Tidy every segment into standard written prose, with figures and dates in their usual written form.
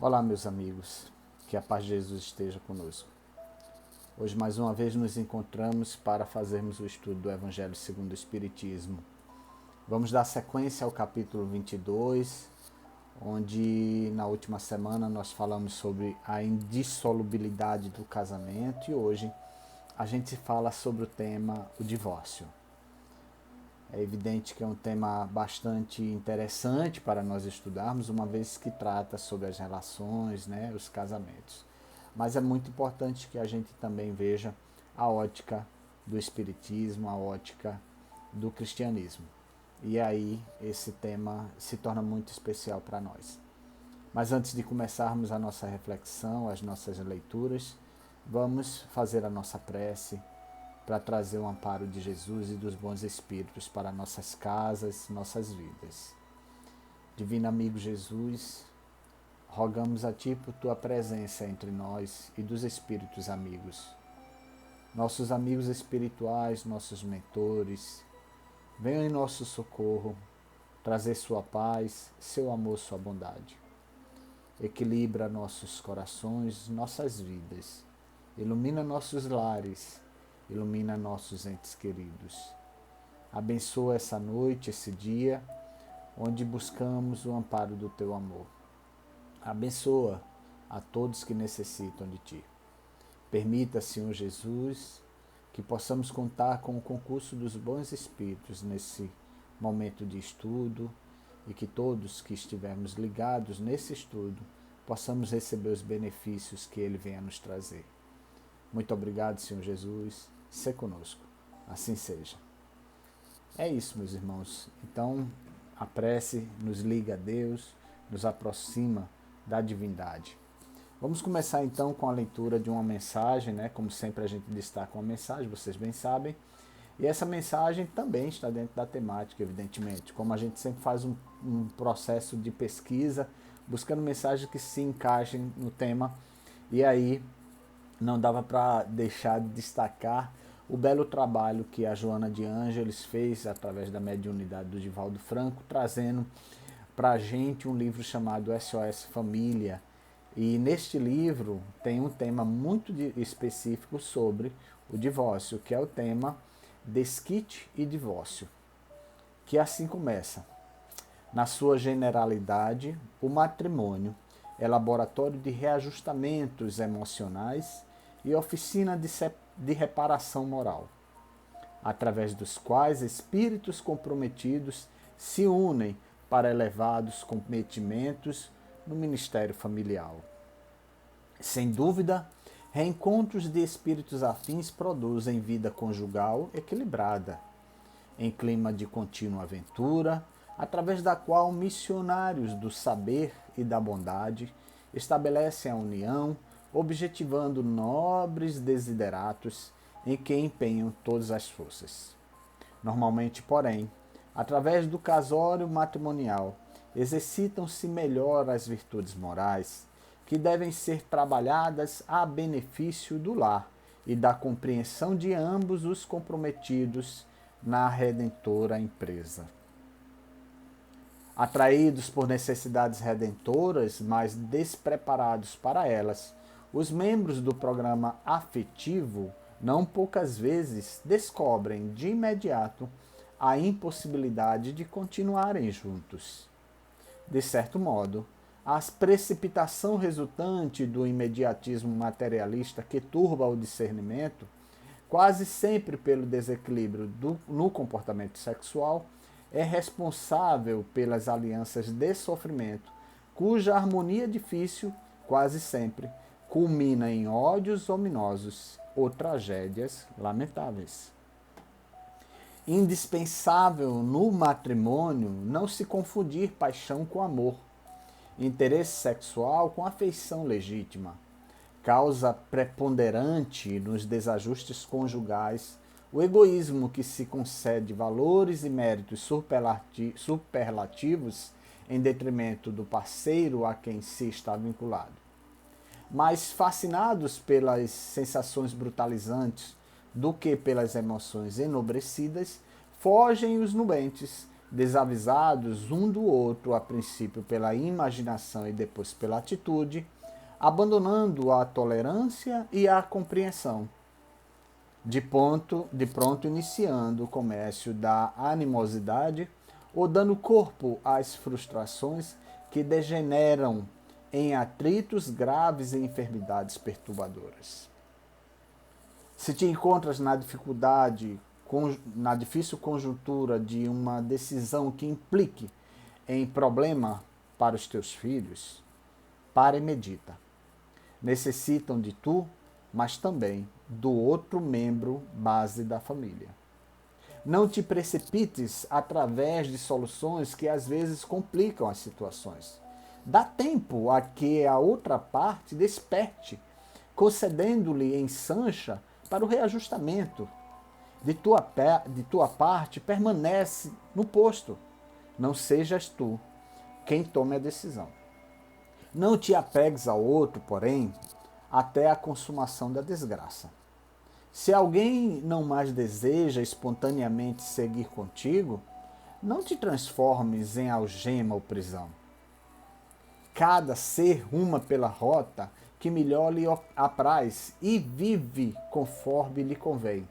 Olá, meus amigos, que a paz de Jesus esteja conosco. Hoje, mais uma vez, nos encontramos para fazermos o estudo do Evangelho segundo o Espiritismo. Vamos dar sequência ao capítulo 22, onde na última semana nós falamos sobre a indissolubilidade do casamento e hoje a gente fala sobre o tema o divórcio. É evidente que é um tema bastante interessante para nós estudarmos, uma vez que trata sobre as relações, os casamentos. Mas é muito importante que a gente também veja a ótica do espiritismo, a ótica do cristianismo. E aí esse tema se torna muito especial para nós. Mas antes de começarmos a nossa reflexão, as nossas leituras, vamos fazer a nossa prece para trazer o amparo de Jesus e dos bons espíritos para nossas casas, nossas vidas. Divino amigo Jesus, rogamos a Ti por Tua presença entre nós e dos espíritos amigos. Nossos amigos espirituais, nossos mentores, venham em nosso socorro, trazer Sua paz, Seu amor, Sua bondade. Equilibra nossos corações, nossas vidas. Ilumina nossos lares, ilumina nossos entes queridos. Abençoa essa noite, esse dia, onde buscamos o amparo do Teu amor. Abençoa a todos que necessitam de Ti. Permita, Senhor Jesus, que possamos contar com o concurso dos bons espíritos nesse momento de estudo e que todos que estivermos ligados nesse estudo possamos receber os benefícios que Ele venha nos trazer. Muito obrigado, Senhor Jesus. Sê conosco. Assim seja. É isso, meus irmãos. Então, a prece nos liga a Deus, nos aproxima da divindade. Vamos começar então com a leitura de uma mensagem, Como sempre a gente destaca uma mensagem, vocês bem sabem. E essa mensagem também está dentro da temática, evidentemente. Como a gente sempre faz um processo de pesquisa, buscando mensagens que se encaixem no tema. E aí não dava para deixar de destacar o belo trabalho que a Joana de Ângeles fez através da mediunidade do Divaldo Franco, trazendo para a gente um livro chamado SOS Família. E neste livro tem um tema muito específico sobre o divórcio, que é o tema desquite e divórcio, que assim começa. Na sua generalidade, o matrimônio é laboratório de reajustamentos emocionais e oficina de reparação moral, através dos quais espíritos comprometidos se unem para elevados cometimentos no ministério familiar. Sem dúvida, reencontros de espíritos afins produzem vida conjugal equilibrada, em clima de contínua aventura, através da qual missionários do saber e da bondade estabelecem a união, objetivando nobres desideratos em que empenham todas as forças. Normalmente, porém, através do casório matrimonial, exercitam-se melhor as virtudes morais, que devem ser trabalhadas a benefício do lar e da compreensão de ambos os comprometidos na redentora empresa. Atraídos por necessidades redentoras, mas despreparados para elas, os membros do programa afetivo não poucas vezes descobrem de imediato a impossibilidade de continuarem juntos. De certo modo, a precipitação resultante do imediatismo materialista que turba o discernimento, quase sempre pelo desequilíbrio no comportamento sexual, é responsável pelas alianças de sofrimento, cuja harmonia difícil, quase sempre, culmina em ódios ominosos ou tragédias lamentáveis. Indispensável no matrimônio não se confundir paixão com amor, interesse sexual com afeição legítima, causa preponderante nos desajustes conjugais o egoísmo que se concede valores e méritos superlativos em detrimento do parceiro a quem se está vinculado. Mais fascinados pelas sensações brutalizantes do que pelas emoções enobrecidas, fogem os nubentes desavisados um do outro, a princípio pela imaginação e depois pela atitude, abandonando a tolerância e a compreensão, de pronto iniciando o comércio da animosidade ou dando corpo às frustrações que degeneram em atritos graves e enfermidades perturbadoras. Se te encontras na difícil conjuntura de uma decisão que implique em problema para os teus filhos, para e medita. Necessitam de tu, mas também do outro membro base da família. Não te precipites através de soluções que às vezes complicam as situações. Dá tempo a que a outra parte desperte, concedendo-lhe ensancha para o reajustamento. De tua parte, permanece no posto. Não sejas tu quem tome a decisão. Não te apegues ao outro, porém, até a consumação da desgraça. Se alguém não mais deseja espontaneamente seguir contigo, não te transformes em algema ou prisão. Cada ser ruma pela rota que melhor lhe apraz e vive conforme lhe convém.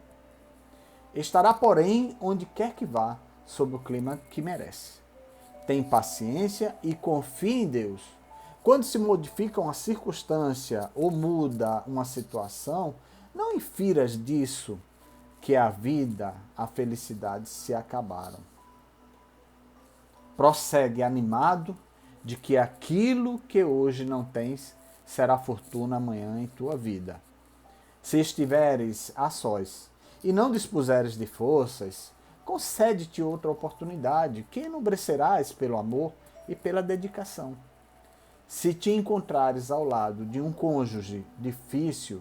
Estará, porém, onde quer que vá, sob o clima que merece. Tem paciência e confia em Deus. Quando se modifica uma circunstância ou muda uma situação, não infiras disso que a vida, a felicidade se acabaram. Prossegue animado de que aquilo que hoje não tens será fortuna amanhã em tua vida. Se estiveres a sós e não dispuseres de forças, concede-te outra oportunidade, que enobrecerás pelo amor e pela dedicação. Se te encontrares ao lado de um cônjuge difícil,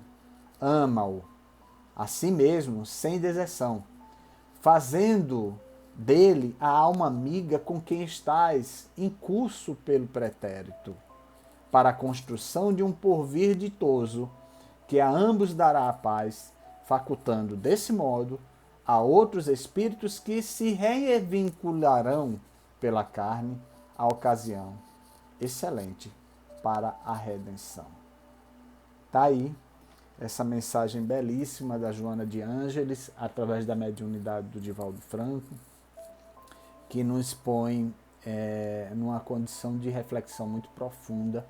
ama-o, a si mesmo, sem deserção, fazendo dele a alma amiga com quem estás em curso pelo pretérito, para a construção de um porvir ditoso, que a ambos dará a paz, facultando desse modo a outros espíritos que se revincularão pela carne a ocasião excelente para a redenção. Está aí essa mensagem belíssima da Joana de Ângeles, através da mediunidade do Divaldo Franco, que nos põe numa condição de reflexão muito profunda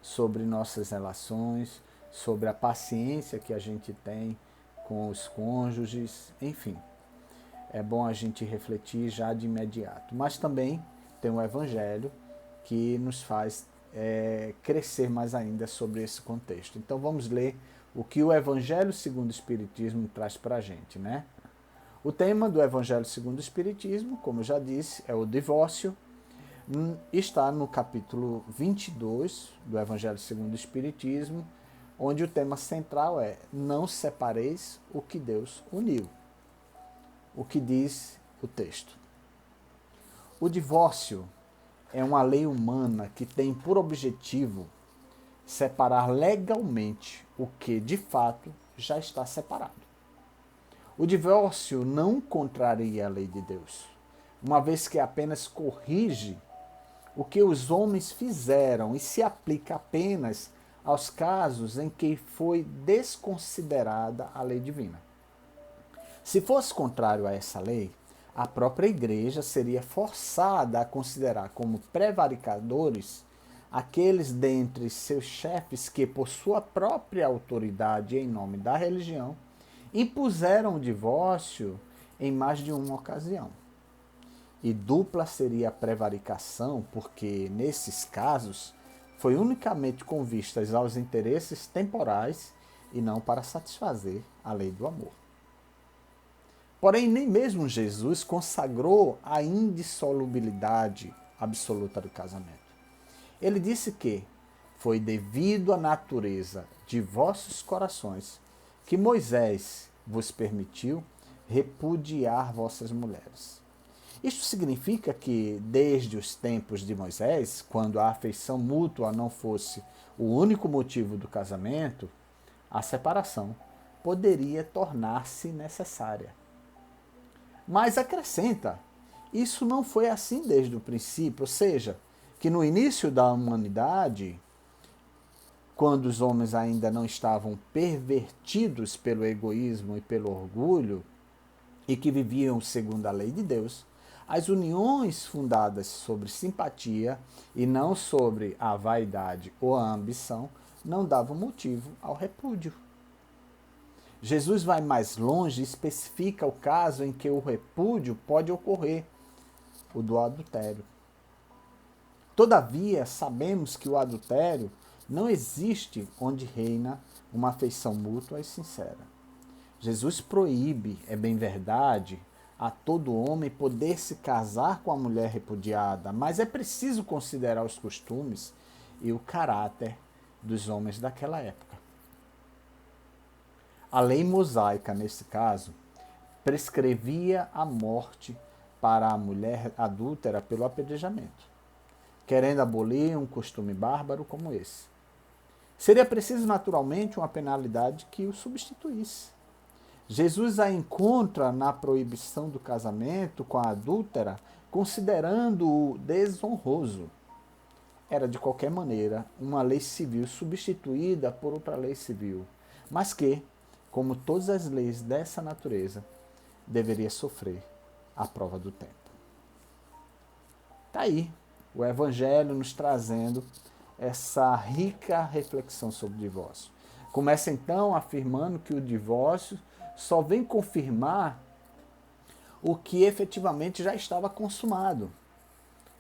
sobre nossas relações, sobre a paciência que a gente tem com os cônjuges, enfim. É bom a gente refletir já de imediato. Mas também tem o Evangelho que nos faz crescer mais ainda sobre esse contexto. Então vamos ler o que o Evangelho segundo o Espiritismo traz para a gente, né? O tema do Evangelho segundo o Espiritismo, como eu já disse, é o divórcio. Está no capítulo 22 do Evangelho segundo o Espiritismo, onde o tema central é: não separeis o que Deus uniu. O que diz o texto? O divórcio é uma lei humana que tem por objetivo separar legalmente o que, de fato, já está separado. O divórcio não contraria a lei de Deus, uma vez que apenas corrige o que os homens fizeram e se aplica apenas aos casos em que foi desconsiderada a lei divina. Se fosse contrário a essa lei, a própria igreja seria forçada a considerar como prevaricadores aqueles dentre seus chefes que, por sua própria autoridade e em nome da religião, impuseram o divórcio em mais de uma ocasião. E dupla seria a prevaricação, porque, nesses casos, foi unicamente com vistas aos interesses temporais e não para satisfazer a lei do amor. Porém, nem mesmo Jesus consagrou a indissolubilidade absoluta do casamento. Ele disse que foi devido à natureza de vossos corações que Moisés vos permitiu repudiar vossas mulheres. Isto significa que, desde os tempos de Moisés, quando a afeição mútua não fosse o único motivo do casamento, a separação poderia tornar-se necessária. Mas acrescenta: isso não foi assim desde o princípio, ou seja, que no início da humanidade, quando os homens ainda não estavam pervertidos pelo egoísmo e pelo orgulho, e que viviam segundo a lei de Deus, as uniões fundadas sobre simpatia e não sobre a vaidade ou a ambição não davam motivo ao repúdio. Jesus vai mais longe e especifica o caso em que o repúdio pode ocorrer, o do adultério. Todavia, sabemos que o adultério não existe onde reina uma afeição mútua e sincera. Jesus proíbe, é bem verdade, a todo homem poder se casar com a mulher repudiada, mas é preciso considerar os costumes e o caráter dos homens daquela época. A lei mosaica, nesse caso, prescrevia a morte para a mulher adúltera pelo apedrejamento, querendo abolir um costume bárbaro como esse. Seria preciso, naturalmente, uma penalidade que o substituísse. Jesus a encontra na proibição do casamento com a adúltera, considerando-o desonroso. Era, de qualquer maneira, uma lei civil substituída por outra lei civil, mas que, como todas as leis dessa natureza, deveria sofrer a prova do tempo. Está aí o Evangelho nos trazendo essa rica reflexão sobre o divórcio. Começa então afirmando que o divórcio só vem confirmar o que efetivamente já estava consumado.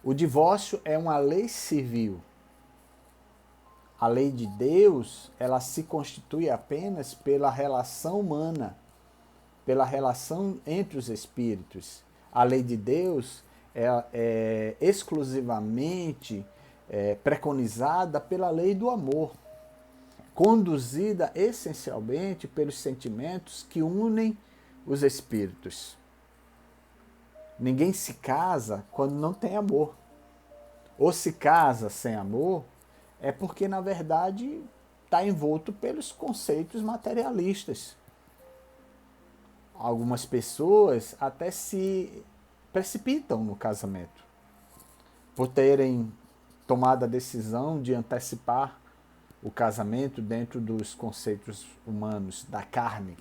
O divórcio é uma lei civil. A lei de Deus, ela se constitui apenas pela relação humana, pela relação entre os espíritos. A lei de Deus é exclusivamente preconizada pela lei do amor, conduzida essencialmente pelos sentimentos que unem os espíritos. Ninguém se casa quando não tem amor. Ou se casa sem amor, é porque, na verdade, está envolto pelos conceitos materialistas. Algumas pessoas até se precipitam no casamento, por terem tomado a decisão de antecipar o casamento dentro dos conceitos humanos, da carne,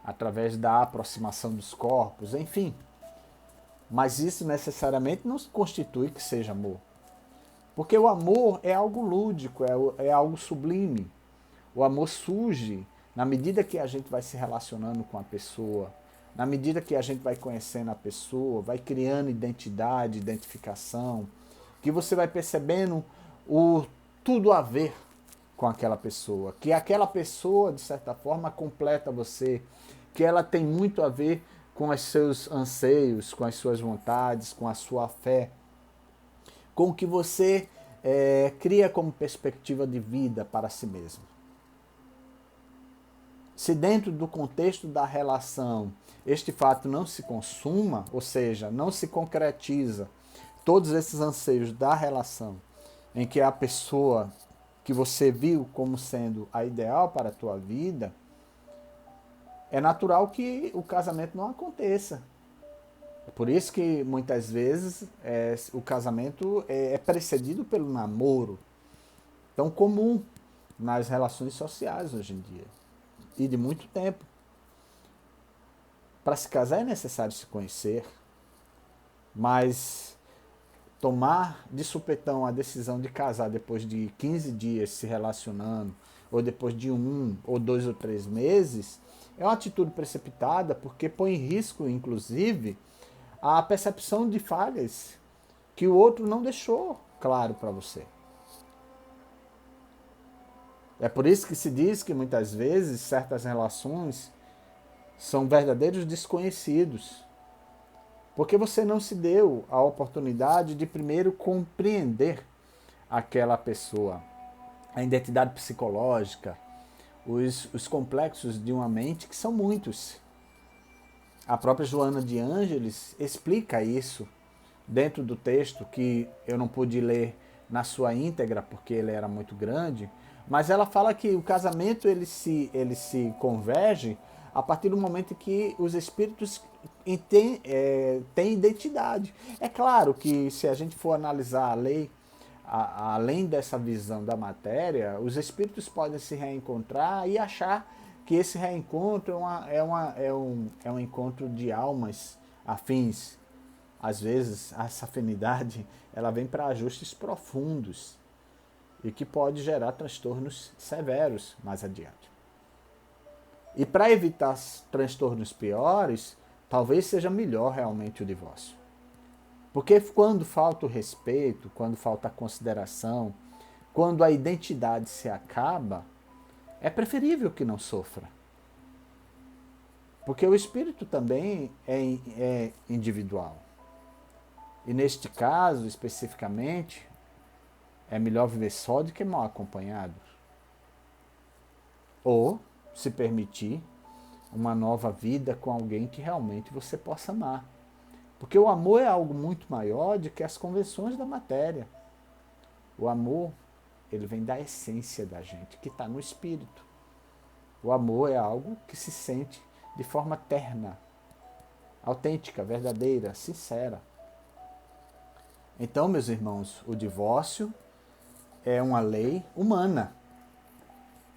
através da aproximação dos corpos, enfim. Mas isso necessariamente não constitui que seja amor. Porque o amor é algo lúdico, é algo sublime. O amor surge na medida que a gente vai se relacionando com a pessoa, na medida que a gente vai conhecendo a pessoa, vai criando identidade, identificação, que você vai percebendo o tudo a ver com aquela pessoa, que aquela pessoa, de certa forma, completa você, que ela tem muito a ver com os seus anseios, com as suas vontades, com a sua fé, com o que você cria como perspectiva de vida para si mesmo. Se dentro do contexto da relação este fato não se consuma, ou seja, não se concretiza todos esses anseios da relação, em que a pessoa que você viu como sendo a ideal para a tua vida, é natural que o casamento não aconteça. É por isso que muitas vezes o casamento é precedido pelo namoro, tão comum nas relações sociais hoje em dia, e de muito tempo. Para se casar é necessário se conhecer, mas tomar de supetão a decisão de casar depois de 15 dias se relacionando, ou depois de 1, ou 2 ou 3 meses, é uma atitude precipitada, porque põe em risco, inclusive, a percepção de falhas que o outro não deixou claro para você. É por isso que se diz que muitas vezes certas relações são verdadeiros desconhecidos, porque você não se deu a oportunidade de primeiro compreender aquela pessoa, a identidade psicológica, os complexos de uma mente, que são muitos. A própria Joana de Ângeles explica isso dentro do texto, que eu não pude ler na sua íntegra, porque ele era muito grande, mas ela fala que o casamento ele se converge a partir do momento que os espíritos tem identidade. É claro que se a gente for analisar a lei, além dessa visão da matéria, os espíritos podem se reencontrar e achar que esse reencontro é um encontro de almas afins. Às vezes, essa afinidade ela vem para ajustes profundos e que pode gerar transtornos severos mais adiante. E para evitar transtornos piores, talvez seja melhor realmente o divórcio. Porque quando falta o respeito, quando falta a consideração, quando a identidade se acaba, é preferível que não sofra. Porque o espírito também é individual. E neste caso, especificamente, é melhor viver só do que mal acompanhado. Ou se permitir uma nova vida com alguém que realmente você possa amar. Porque o amor é algo muito maior do que as convenções da matéria. O amor, ele vem da essência da gente, que está no espírito. O amor é algo que se sente de forma terna, autêntica, verdadeira, sincera. Então, meus irmãos, o divórcio é uma lei humana.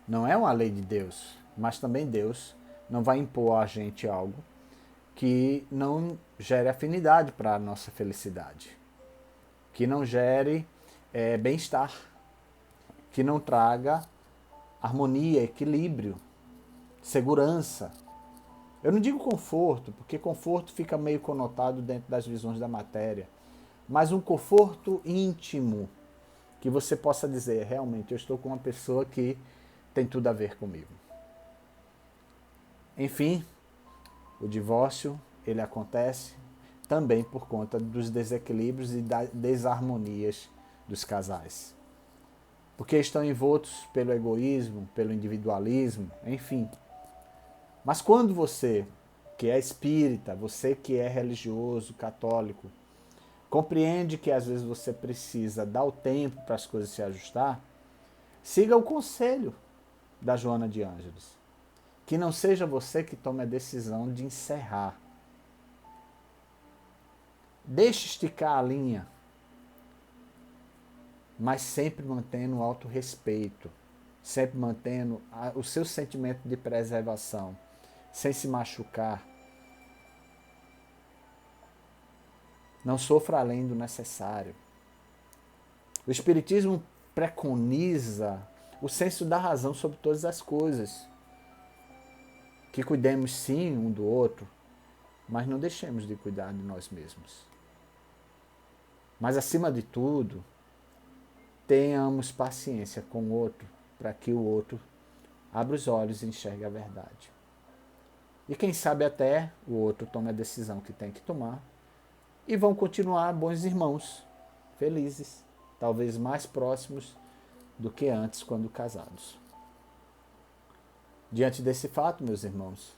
Não é uma lei de Deus, mas também Deus não vai impor a gente algo que não gere afinidade para a nossa felicidade, que não gere bem-estar, que não traga harmonia, equilíbrio, segurança. Eu não digo conforto, porque conforto fica meio conotado dentro das visões da matéria, mas um conforto íntimo, que você possa dizer, realmente, eu estou com uma pessoa que tem tudo a ver comigo. Enfim, o divórcio, ele acontece também por conta dos desequilíbrios e das desarmonias dos casais. Porque estão envoltos pelo egoísmo, pelo individualismo, enfim. Mas quando você, que é espírita, você que é religioso, católico, compreende que às vezes você precisa dar o tempo para as coisas se ajustar, siga o conselho da Joana de Ângeles. Que não seja você que tome a decisão de encerrar. Deixe esticar a linha, mas sempre mantendo o autorrespeito, sempre mantendo o seu sentimento de preservação, sem se machucar. Não sofra além do necessário. O Espiritismo preconiza o senso da razão sobre todas as coisas. Que cuidemos sim um do outro, mas não deixemos de cuidar de nós mesmos. Mas acima de tudo, tenhamos paciência com o outro, para que o outro abra os olhos e enxergue a verdade. E quem sabe até o outro tome a decisão que tem que tomar e vão continuar bons irmãos, felizes, talvez mais próximos do que antes quando casados. Diante desse fato, meus irmãos,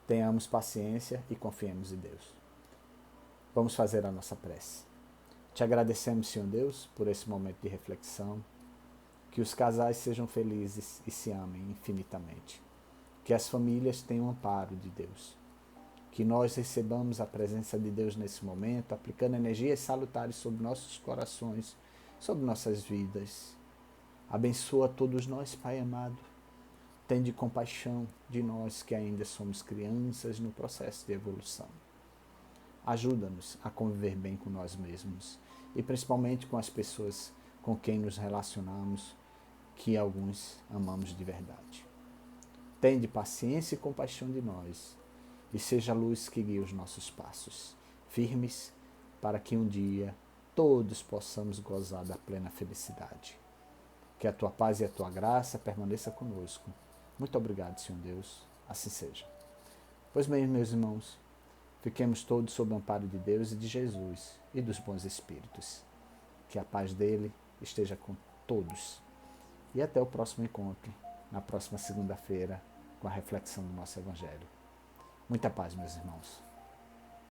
tenhamos paciência e confiemos em Deus. Vamos fazer a nossa prece. Te agradecemos, Senhor Deus, por esse momento de reflexão. Que os casais sejam felizes e se amem infinitamente. Que as famílias tenham amparo de Deus. Que nós recebamos a presença de Deus nesse momento, aplicando energias salutares sobre nossos corações, sobre nossas vidas. Abençoa todos nós, Pai amado. Tende compaixão de nós que ainda somos crianças no processo de evolução. Ajuda-nos a conviver bem com nós mesmos e principalmente com as pessoas com quem nos relacionamos, que alguns amamos de verdade. Tende paciência e compaixão de nós e seja a luz que guia os nossos passos, firmes para que um dia todos possamos gozar da plena felicidade. Que a tua paz e a tua graça permaneça conosco. Muito obrigado, Senhor Deus. Assim seja. Pois bem, meus irmãos, fiquemos todos sob o amparo de Deus e de Jesus e dos bons espíritos. Que a paz dele esteja com todos. E até o próximo encontro, na próxima segunda-feira, com a reflexão do nosso Evangelho. Muita paz, meus irmãos.